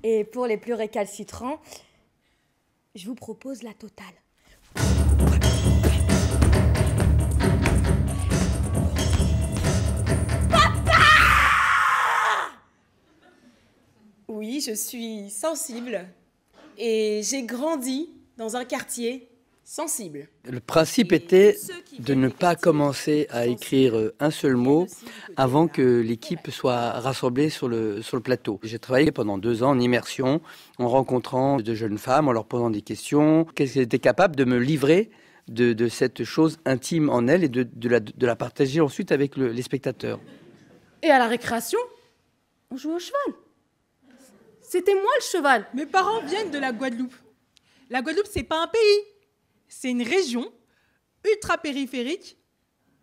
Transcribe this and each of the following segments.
Et pour les plus récalcitrants, je vous propose la totale. Oui, je suis sensible et j'ai grandi dans un quartier sensible. Le principe était de ne pas commencer à écrire un seul mot avant que l'équipe soit rassemblée sur le plateau. J'ai travaillé pendant 2 ans en immersion, en rencontrant de jeunes femmes, en leur posant des questions. Qu'est-ce qu'elles étaient capables de me livrer de cette chose intime en elles et de la partager ensuite avec les spectateurs. Et à la récréation, on jouait au cheval. C'était moi le cheval. Mes parents viennent de la Guadeloupe. La Guadeloupe, c'est pas un pays. C'est une région ultra-périphérique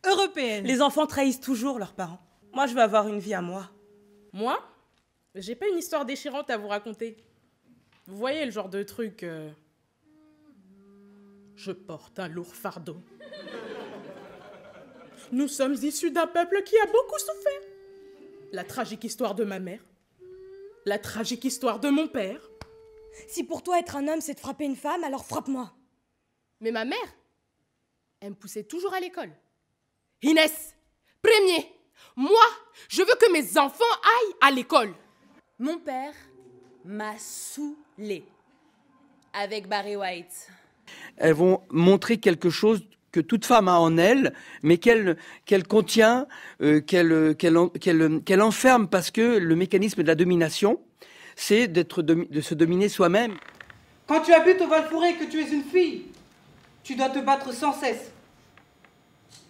européenne. Les enfants trahissent toujours leurs parents. Moi, je veux avoir une vie à moi. Moi, j'ai pas une histoire déchirante à vous raconter. Vous voyez le genre de truc... Je porte un lourd fardeau. Nous sommes issus d'un peuple qui a beaucoup souffert. La tragique histoire de ma mère. La tragique histoire de mon père. Si pour toi être un homme c'est de frapper une femme, alors frappe-moi. Mais ma mère, elle me poussait toujours à l'école. Inès, premier, moi, je veux que mes enfants aillent à l'école. Mon père m'a saoulée avec Barry White. Elles vont montrer quelque chose que toute femme a en elle, mais qu'elle contient, qu'elle enferme parce que le mécanisme de la domination, c'est de se dominer soi-même. Quand tu habites au Val-Fouré et que tu es une fille, tu dois te battre sans cesse.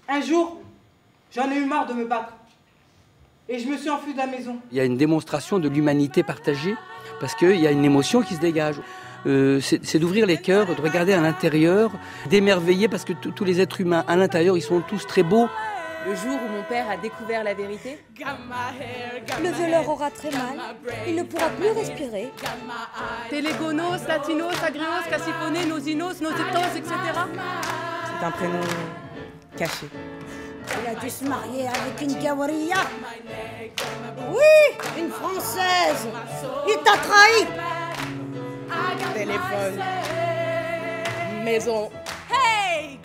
Un jour, j'en ai eu marre de me battre. Et je me suis enfuie de la maison. Il y a une démonstration de l'humanité partagée, parce qu'il y a une émotion qui se dégage. C'est d'ouvrir les cœurs, de regarder à l'intérieur, d'émerveiller, parce que tous les êtres humains à l'intérieur, ils sont tous très beaux. Le jour où mon père a découvert la vérité, Le violeur aura très mal, il ne pourra plus respirer. Télégonos, latinos, agrios, cassifonés, nosinos, nositos, etc. C'est un prénom caché. Il a dû se marier avec une Gawaria. Oui, une Française. Il t'a trahi. Téléphone, maison. hey!